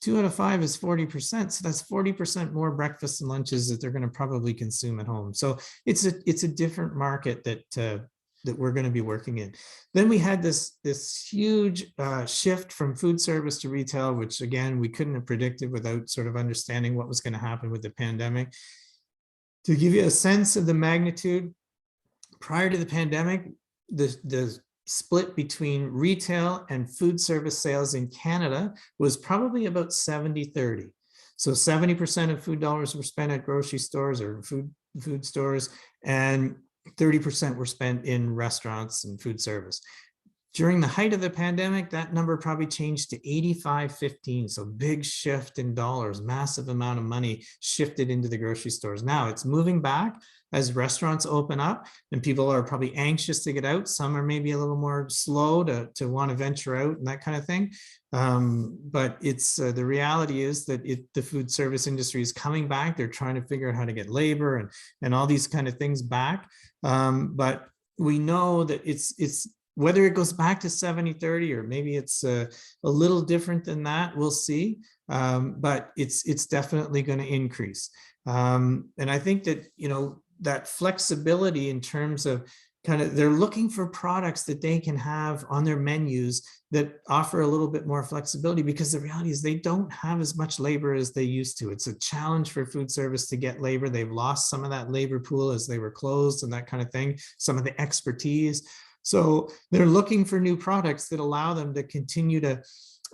2 out of 5 is 40%. So that's 40% more breakfasts and lunches that they're going to probably consume at home. So it's a different market that we're going to be working in. Then we had this huge shift from food service to retail, which again, we couldn't have predicted without sort of understanding what was going to happen with the pandemic. To give you a sense of the magnitude, prior to the pandemic, the split between retail and food service sales in Canada was probably about 70-30. So 70% of food dollars were spent at grocery stores or food stores, and 30% were spent in restaurants and food service. During the height of the pandemic, that number probably changed to 85-15. So big shift in dollars, massive amount of money shifted into the grocery stores. Now it's moving back as restaurants open up and people are probably anxious to get out. Some are maybe a little more slow to want to venture out and that kind of thing. But it's the reality is that the food service industry is coming back. They're trying to figure out how to get labor and all these kind of things back. But we know that it's whether it goes back to 70-30 or maybe it's a little different than that, we'll see. But it's definitely going to increase. And I think that, that flexibility in terms of they're looking for products that they can have on their menus that offer a little bit more flexibility, because the reality is they don't have as much labor as they used to. It's a challenge for food service to get labor. They've lost some of that labor pool as they were closed and that kind of thing, some of the expertise. So they're looking for new products that allow them to continue to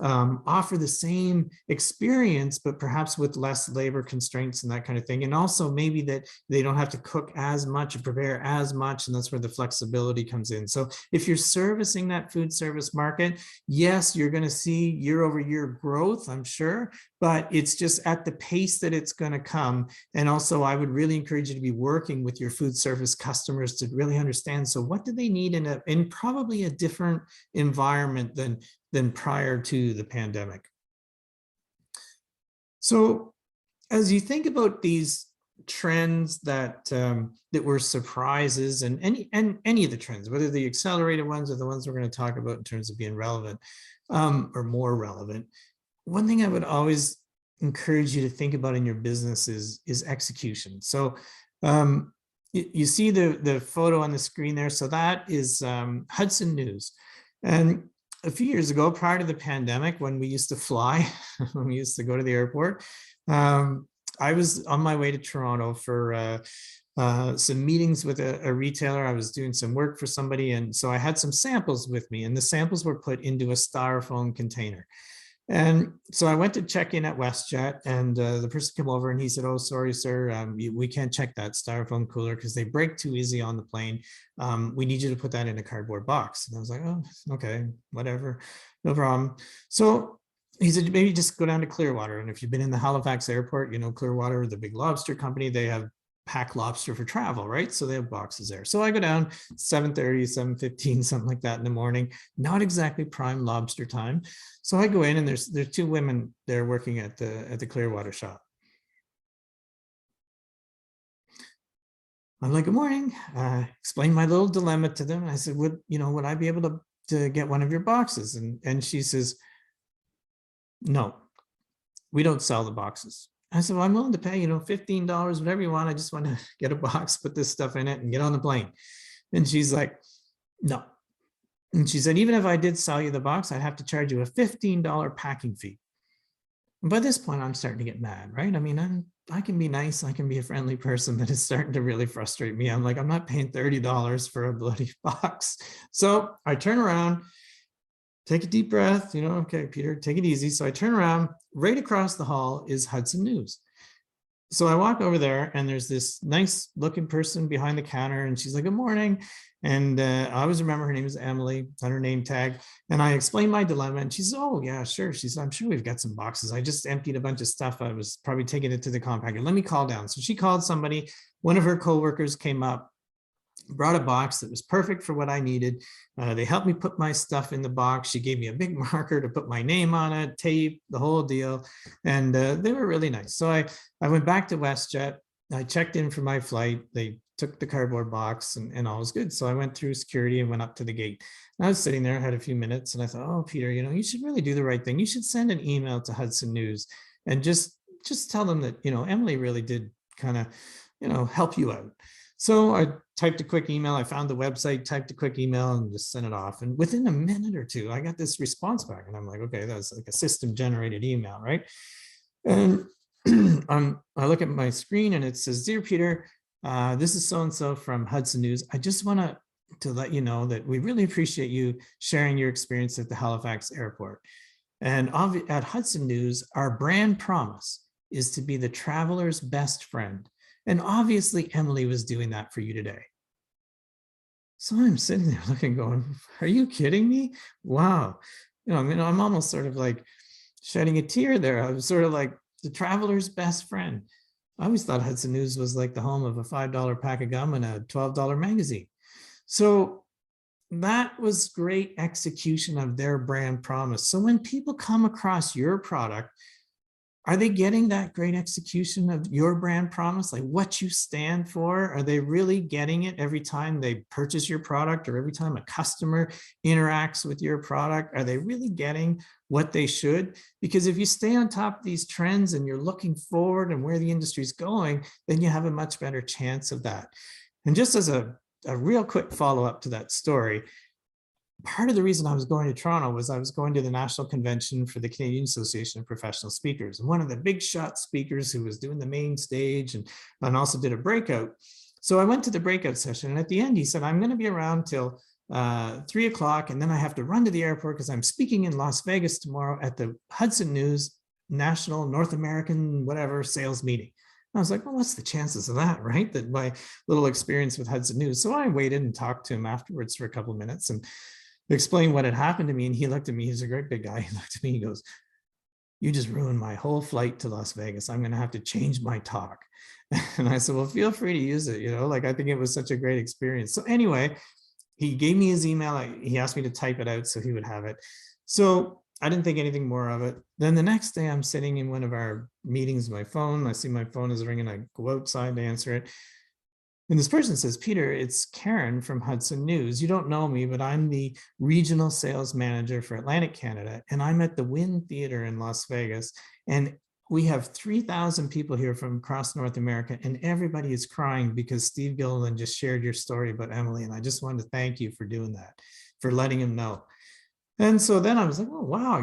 offer the same experience, but perhaps with less labor constraints and that kind of thing. And also maybe that they don't have to cook as much or prepare as much. And that's where the flexibility comes in. So if you're servicing that food service market, yes, you're going to see year-over-year growth, I'm sure, but it's just at the pace that it's going to come. And also I would really encourage you to be working with your food service customers to really understand, so what do they need in probably a different environment than prior to the pandemic. So as you think about these trends that that were surprises, and any of the trends, whether the accelerated ones or the ones we're going to talk about in terms of being relevant or more relevant, one thing I would always encourage you to think about in your business is execution. So you see the photo on the screen there. So that is Hudson News. And a few years ago, prior to the pandemic, when we used to fly, when we used to go to the airport, I was on my way to Toronto for some meetings with a retailer. I was doing some work for somebody. And so I had some samples with me, and the samples were put into a styrofoam container. And so I went to check in at WestJet, and the person came over and he said, "Oh, sorry, sir, we can't check that styrofoam cooler because they break too easy on the plane. We need you to put that in a cardboard box." And I was like, "Oh, okay, whatever, no problem." So he said, "Maybe just go down to Clearwater." And if you've been in the Halifax airport, Clearwater, the big lobster company, they have pack lobster for travel, right? So they have boxes there. So I go down 7:30, 7:15, something like that in the morning, not exactly prime lobster time. So I go in, and there's two women there working at the Clearwater shop. I'm like, "Good morning." Explain my little dilemma to them. I said, would I be able to get one of your boxes? And she says, "No, we don't sell the boxes." I said, "Well, I'm willing to pay, $15, whatever you want. I just want to get a box, put this stuff in it, and get on the plane." And she's like, "No." And she said, "Even if I did sell you the box, I'd have to charge you a $15 packing fee." And by this point, I'm starting to get mad, right? I mean, I can be nice. I can be a friendly person, but it's starting to really frustrate me. I'm like, I'm not paying $30 for a bloody box. So I turn around, take a deep breath, "Okay, Peter, take it easy." So I turn around, right across the hall is Hudson News. So I walk over there, and there's this nice looking person behind the counter, and she's like, "Good morning." And I always remember her name is Emily on her name tag. And I explained my dilemma, and she says, "Oh yeah, sure." She said, "I'm sure we've got some boxes. I just emptied a bunch of stuff. I was probably taking it to the compactor. Let me call down." So she called somebody. One of her coworkers came up, brought a box that was perfect for what I needed. They helped me put my stuff in the box. She gave me a big marker to put my name on it, tape, the whole deal. And they were really nice. So I went back to WestJet. I checked in for my flight. They took the cardboard box, and all was good. So I went through security and went up to the gate. And I was sitting there, I had a few minutes, and I thought, "Oh, Peter, you should really do the right thing. You should send an email to Hudson News and just tell them that, Emily really did kind of, help you out." So I typed a quick email. I found the website, typed a quick email, and just sent it off. And within a minute or two, I got this response back, and I'm like, okay, that's like a system generated email, right? And I look at my screen, and it says, "Dear Peter, this is so-and-so from Hudson News. I just want to let you know that we really appreciate you sharing your experience at the Halifax airport. And at Hudson News, our brand promise is to be the traveler's best friend. And obviously, Emily was doing that for you today." So I'm sitting there looking, going, are you kidding me? Wow. I'm almost sort of like shedding a tear there. I was sort of like the traveler's best friend. I always thought Hudson News was like the home of a $5 pack of gum and a $12 magazine. So that was great execution of their brand promise. So when people come across your product, are they getting that great execution of your brand promise, like what you stand for? Are they really getting it every time they purchase your product or every time a customer interacts with your product? Are they really getting what they should? Because if you stay on top of these trends and you're looking forward and where the industry is going, then you have a much better chance of that. And just as a real quick follow-up to that story, part of the reason I was going to Toronto was I was going to the national convention for the Canadian Association of Professional Speakers. And one of the big shot speakers who was doing the main stage and also did a breakout. So I went to the breakout session, and at the end, he said, I'm going to be around till 3 o'clock, and then I have to run to the airport because I'm speaking in Las Vegas tomorrow at the Hudson News National North American whatever sales meeting. I was like, well, what's the chances of that, right? That my little experience with Hudson News. So I waited and talked to him afterwards for a couple of minutes and explained what had happened to me. And he looked at me, he's a great big guy. He looked at me, he goes, you just ruined my whole flight to Las Vegas. I'm going to have to change my talk. And I said, well, feel free to use it. Like I think it was such a great experience. So anyway, he gave me his email. He asked me to type it out so he would have it. So I didn't think anything more of it. Then the next day I'm sitting in one of our meetings, my phone, I see my phone is ringing. I go outside to answer it. And this person says, Peter, it's Karen from Hudson News. You don't know me, but I'm the regional sales manager for Atlantic Canada. And I'm at the Wynn Theater in Las Vegas. And we have 3,000 people here from across North America. And everybody is crying because Steve Gilliland just shared your story about Emily. And I just wanted to thank you for doing that, for letting him know. And so then I was like, oh, wow,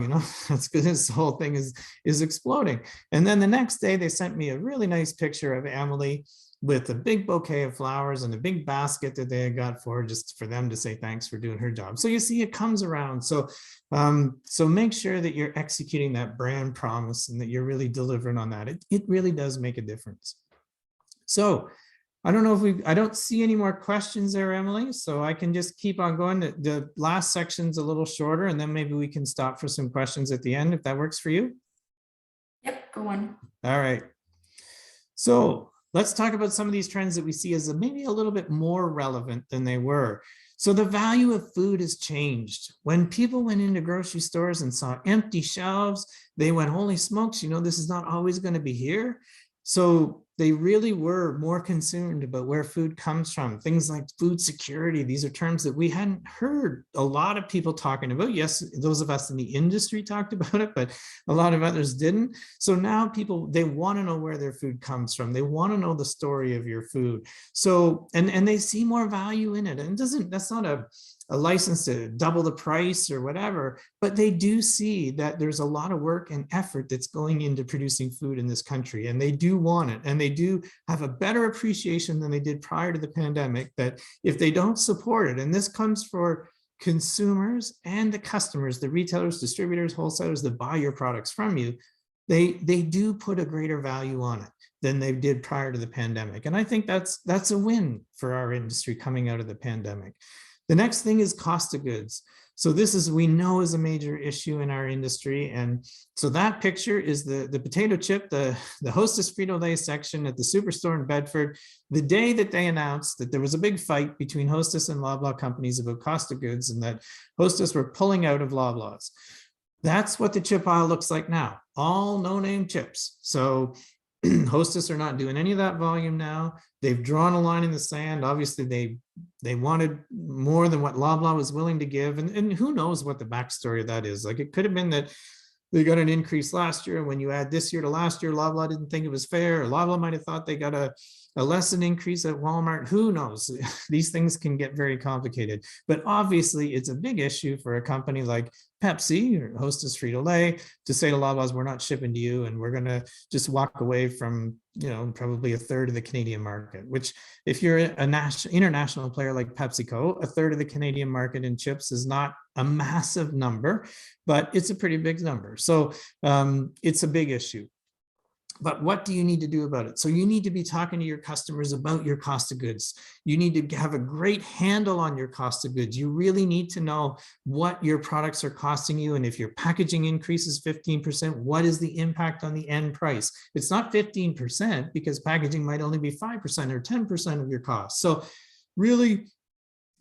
that's good. This whole thing is exploding. And then the next day they sent me a really nice picture of Emily with a big bouquet of flowers and a big basket that they had got for her, just for them to say thanks for doing her job. So you see, it comes around. So make sure that you're executing that brand promise and that you're really delivering on that. It really does make a difference. So I don't know if I don't see any more questions there, Emily, so I can just keep on going. The last section's a little shorter, and then maybe we can stop for some questions at the end, if that works for you. Yep, go on. All right. So let's talk about some of these trends that we see as maybe a little bit more relevant than they were. So the value of food has changed. When people went into grocery stores and saw empty shelves, they went, holy smokes, this is not always going to be here. So they really were more concerned about where food comes from. Things like food security. These are terms that we hadn't heard a lot of people talking about. Yes, those of us in the industry talked about it, but a lot of others didn't. So now people, they want to know where their food comes from. They want to know the story of your food. So, and they see more value in it. And that's not a license to double the price or whatever, but they do see that there's a lot of work and effort that's going into producing food in this country, and they do want it, and they do have a better appreciation than they did prior to the pandemic, that if they don't support it, and this comes for consumers and the customers, the retailers, distributors, wholesalers that buy your products from you, they do put a greater value on it than they did prior to the pandemic. And I think that's a win for our industry coming out of the pandemic. The next thing is cost of goods. So this is, we know, is a major issue in our industry. And so that picture is the potato chip, the Hostess Frito-Lay section at the Superstore in Bedford, the day that they announced that there was a big fight between Hostess and Loblaw companies about cost of goods, and that Hostess were pulling out of Loblaws. That's what the chip aisle looks like now, all no-name chips. So Hostess are not doing any of that volume now. They've drawn a line in the sand. Obviously, they wanted more than what Loblaw was willing to give. And who knows what the backstory of that is. Like, it could have been that they got an increase last year, and when you add this year to last year, Loblaw didn't think it was fair. Or Loblaw might have thought they got a less than increase at Walmart. Who knows? These things can get very complicated. But obviously, it's a big issue for a company like Pepsi or Hostess Frito-Lay to say to Loblaws, we're not shipping to you, and we're going to just walk away from, probably a third of the Canadian market, which, if you're a international player like PepsiCo, a third of the Canadian market in chips is not a massive number, but it's a pretty big number. So it's a big issue. But what do you need to do about it? So you need to be talking to your customers about your cost of goods. You need to have a great handle on your cost of goods. You really need to know what your products are costing you. And if your packaging increases 15%, what is the impact on the end price? It's not 15% because packaging might only be 5% or 10% of your cost. So really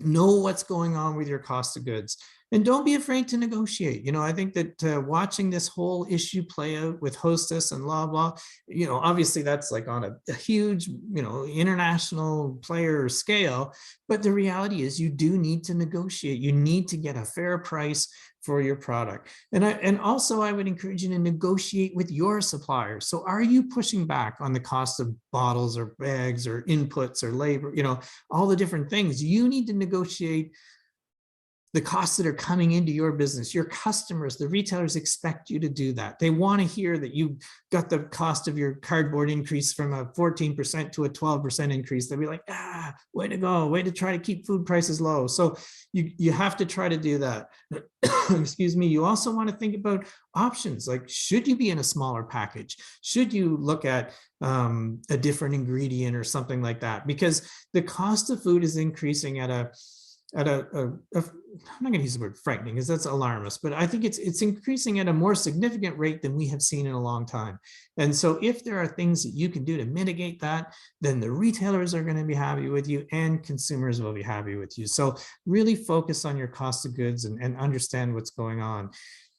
know what's going on with your cost of goods. And don't be afraid to negotiate. You know, I think that watching this whole issue play out with Hostess and Loblaw, you know, obviously that's like on a huge, you know, international player scale. But the reality is you do need to negotiate. You need to get a fair price for your product. And also I would encourage you to negotiate with your suppliers. So are you pushing back on the cost of bottles or bags or inputs or labor, you know, all the different things? You need to negotiate the costs that are coming into your business. Your customers, the retailers, expect you to do that. They want to hear that you got the cost of your cardboard increase from a 14% to a 12% increase. They'll be like, way to go, way to try to keep food prices low. So you have to try to do that. Excuse me. You also want to think about options. Like, should you be in a smaller package? Should you look at a different ingredient or something like that? Because the cost of food is increasing at a I'm not going to use the word frightening because that's alarmist, but I think it's increasing at a more significant rate than we have seen in a long time. And so if there are things that you can do to mitigate that, then the retailers are going to be happy with you and consumers will be happy with you. So really focus on your cost of goods and understand what's going on.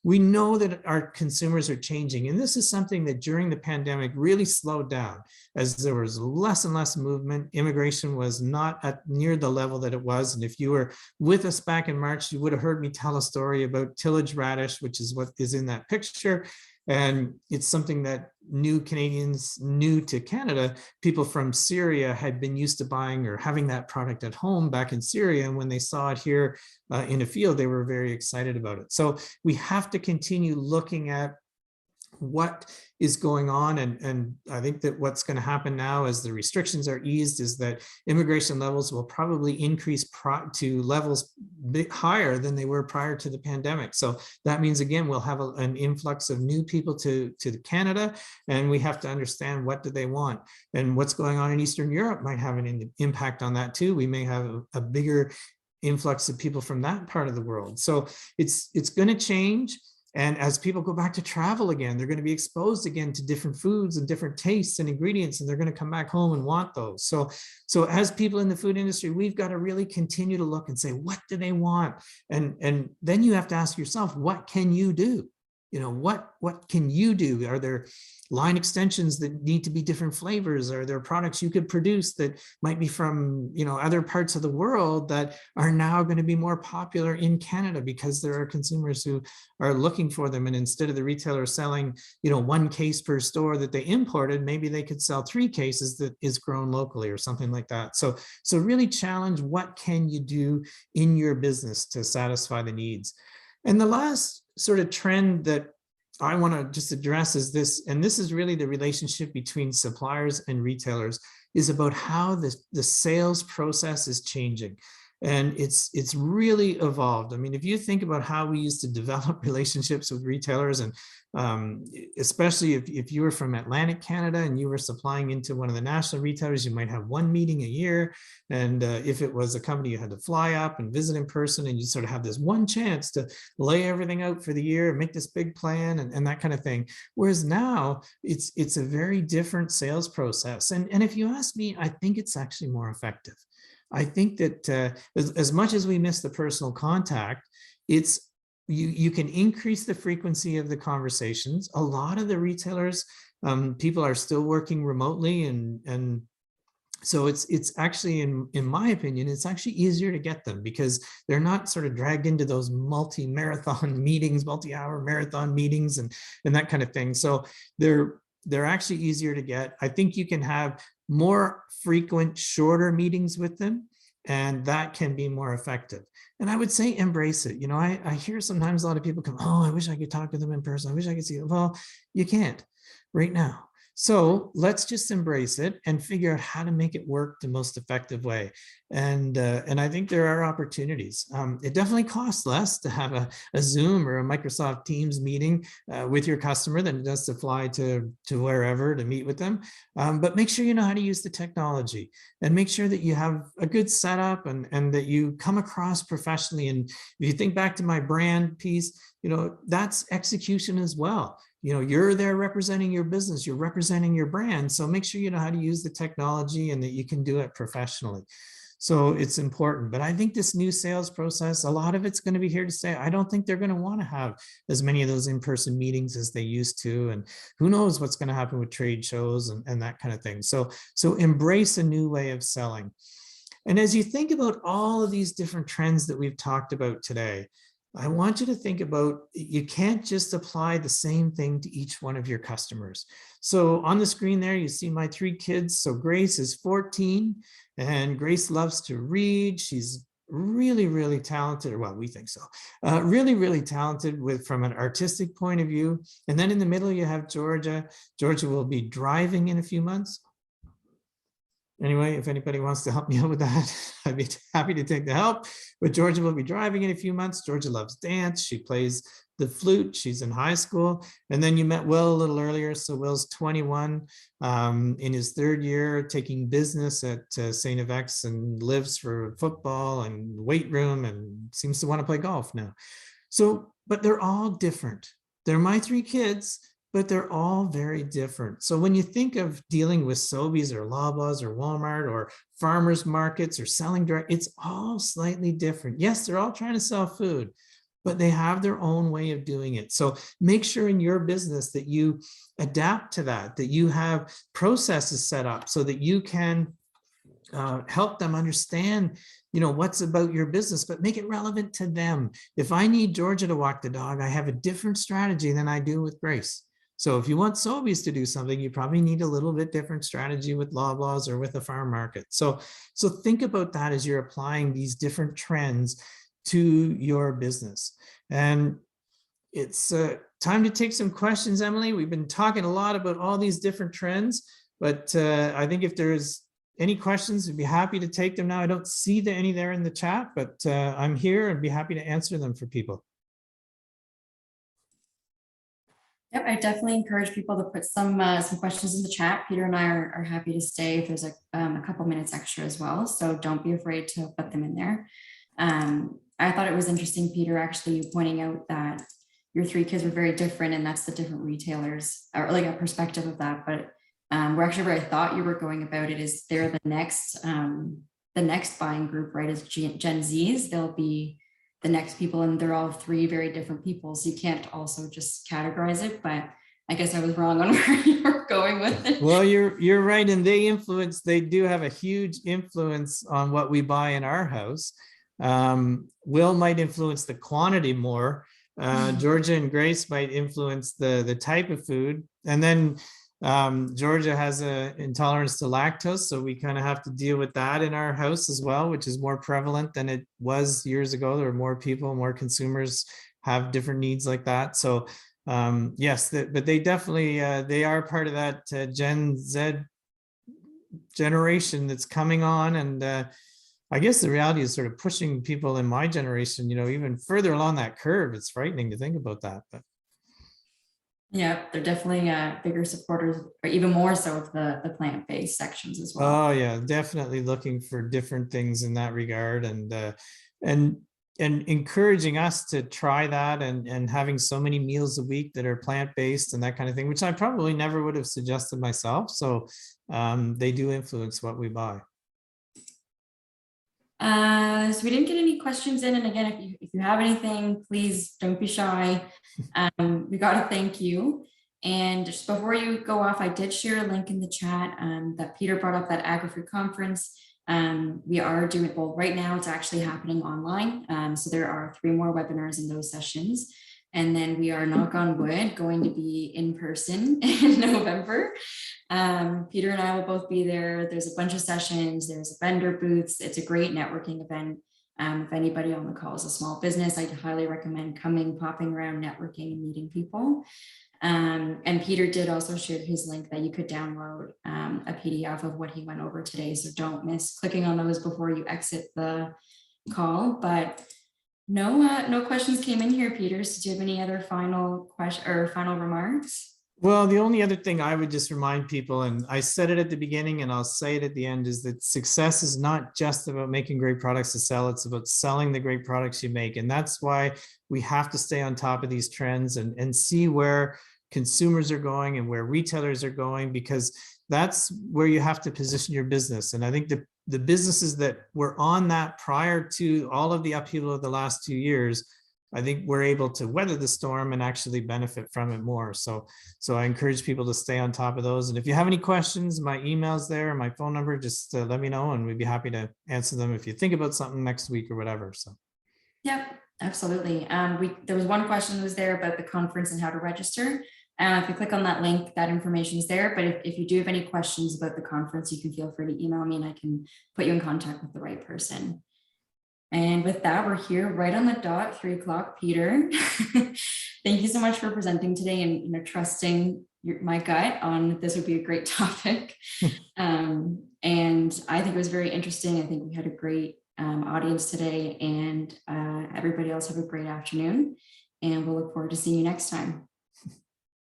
We know that our consumers are changing, and this is something that during the pandemic really slowed down as there was less and less movement. Immigration was not at near the level that it was. And if you were with us back in March, you would have heard me tell a story about tillage radish, which is what is in that picture. And it's something that new Canadians, new to Canada, people from Syria had been used to buying or having that product at home back in Syria. And when they saw it here in a field, they were very excited about it. So we have to continue looking at what is going on. And I think that what's going to happen now as the restrictions are eased is that immigration levels will probably increase to levels a bit higher than they were prior to the pandemic. So that means, again, we'll have an influx of new people to Canada, and we have to understand what do they want. And what's going on in Eastern Europe might have an impact on that too. We may have a bigger influx of people from that part of the world. So it's going to change. And as people go back to travel again, they're going to be exposed again to different foods and different tastes and ingredients, and they're going to come back home and want those. So as people in the food industry, we've got to really continue to look and say, what do they want? And then you have to ask yourself, what can you do? You know, what can you do? Are there line extensions that need to be different flavors? Are there products you could produce that might be from, you know, other parts of the world that are now going to be more popular in Canada because there are consumers who are looking for them? And instead of the retailer selling, you know, 1 case per store that they imported, maybe they could sell 3 cases that is grown locally or something like that. So really challenge what can you do in your business to satisfy the needs. And the last sort of trend that I want to just address is this, and this is really the relationship between suppliers and retailers, is about how the sales process is changing. And it's really evolved. I mean, if you think about how we used to develop relationships with retailers, and especially if you were from Atlantic Canada and you were supplying into one of the national retailers, you might have 1 meeting a year. And if it was a company, you had to fly up and visit in person, and you sort of have this one chance to lay everything out for the year, make this big plan and that kind of thing. Whereas now it's a very different sales process. And if you ask me, I think it's actually more effective. I think that as much as we miss the personal contact, you can increase the frequency of the conversations. A lot of the retailers, people are still working remotely, and so it's actually, in my opinion, it's actually easier to get them because they're not sort of dragged into those multi-marathon meetings, multi-hour marathon meetings, and that kind of thing. So they're actually easier to get. I think you can have more frequent, shorter meetings with them, and that can be more effective. And I would say embrace it. You know, I hear sometimes a lot of people come, oh, I wish I could talk to them in person. I wish I could see them. Well, you can't right now. So let's just embrace it and figure out how to make it work the most effective way. And I think there are opportunities. It definitely costs less to have a Zoom or a Microsoft Teams meeting with your customer than it does to fly to wherever to meet with them. But make sure you know how to use the technology, and make sure that you have a good setup, and that you come across professionally. And if you think back to my brand piece, that's execution as well. You're there representing your business, you're representing your brand. So make sure you know how to use the technology and that you can do it professionally. So it's important. But I think this new sales process, a lot of it's going to be here to stay. I don't think they're going to want to have as many of those in-person meetings as they used to. And who knows what's going to happen with trade shows and that kind of thing. So embrace a new way of selling. And as you think about all of these different trends that we've talked about today, I want you to think about, you can't just apply the same thing to each one of your customers. So on the screen there, you see my 3 kids. So Grace is 14, and Grace loves to read. She's really, really talented, or well, we think so. Really, really talented from an artistic point of view. And then in the middle, you have Georgia. Georgia will be driving in a few months. Anyway, if anybody wants to help me out with that, I'd be happy to take the help. But Georgia will be driving in a few months. Georgia loves dance. She plays the flute. She's in high school. And then you met Will a little earlier. So Will's 21, in his 3rd year, taking business at St. FX, and lives for football and weight room, and seems to want to play golf now. So, but they're all different. They're my 3 kids, but they're all very different. So when you think of dealing with Sobeys or Loblaws or Walmart or farmers markets or selling direct, it's all slightly different. Yes, they're all trying to sell food, but they have their own way of doing it. So make sure in your business that you adapt to that you have processes set up so that you can help them understand what's about your business, but make it relevant to them. If I need Georgia to walk the dog, I have a different strategy than I do with Grace. So if you want Sobeys to do something, you probably need a little bit different strategy with Loblaws or with a farm market. So think about that as you're applying these different trends to your business. And it's time to take some questions, Emily. We've been talking a lot about all these different trends, but I think if there's any questions, I'd be happy to take them now. I don't see any there in the chat, but I'm here and be happy to answer them for people. Yep, I definitely encourage people to put some questions in the chat. Peter and I are happy to stay if there's a couple minutes extra as well. So don't be afraid to put them in there. I thought it was interesting, Peter, actually you pointing out that your 3 kids were very different, and that's the different retailers, or like a perspective of that. But where I thought you were going about it is they're the next buying group, right? As Gen Zs, they'll be the next people, and they're all 3 very different people. So you can't also just categorize it, but I guess I was wrong on where you were going with it. Well, you're right. And they do have a huge influence on what we buy in our house. Will might influence the quantity more. Georgia and Grace might influence the type of food. And then Georgia has an intolerance to lactose, so we kind of have to deal with that in our house as well, which is more prevalent than it was years ago. There are more people, more consumers have different needs like that. So yes, but they definitely they are part of that Gen Z generation that's coming on. And I guess the reality is sort of pushing people in my generation, even further along that curve. It's frightening to think about that, but yeah, they're definitely bigger supporters, or even more so of the plant-based sections as well. Oh yeah, definitely looking for different things in that regard, and encouraging us to try that, and having so many meals a week that are plant-based and that kind of thing, which I probably never would have suggested myself. So they do influence what we buy. So we didn't get any questions in, and again, if you have anything, please don't be shy. We got to thank you. And just before you go off, I did share a link in the chat that Peter brought up, that Agri-Food conference. We are doing, well, right now it's actually happening online. So there are 3 more webinars in those sessions. And then we are, knock on wood, going to be in person in November. Peter and I will both be there. There's a bunch of sessions, there's vendor booths. It's a great networking event. If anybody on the call is a small business, I'd highly recommend coming, popping around, networking, and meeting people. And Peter did also share his link that you could download a PDF of what he went over today. So don't miss clicking on those before you exit the call. But no questions came in here, Peter. So do you have any other final remarks? Well, the only other thing I would just remind people, and I said it at the beginning and I'll say it at the end, is that success is not just about making great products to sell, it's about selling the great products you make. And that's why we have to stay on top of these trends and see where consumers are going and where retailers are going, because that's where you have to position your business. And I think the businesses that were on that prior to all of the upheaval of the last 2 years, I think we're able to weather the storm and actually benefit from it more. So I encourage people to stay on top of those. And if you have any questions, my email's there, my phone number, just let me know and we'd be happy to answer them if you think about something next week or whatever. So. Yep, absolutely. There was one question that was there about the conference and how to register. If you click on that link, that information is there. But if you do have any questions about the conference, you can feel free to email me and I can put you in contact with the right person. And with that, we're here right on the dot, 3 o'clock, Peter. Thank you so much for presenting today and trusting my gut on this would be a great topic. And I think it was very interesting. I think we had a great audience today, and everybody else have a great afternoon. And we'll look forward to seeing you next time.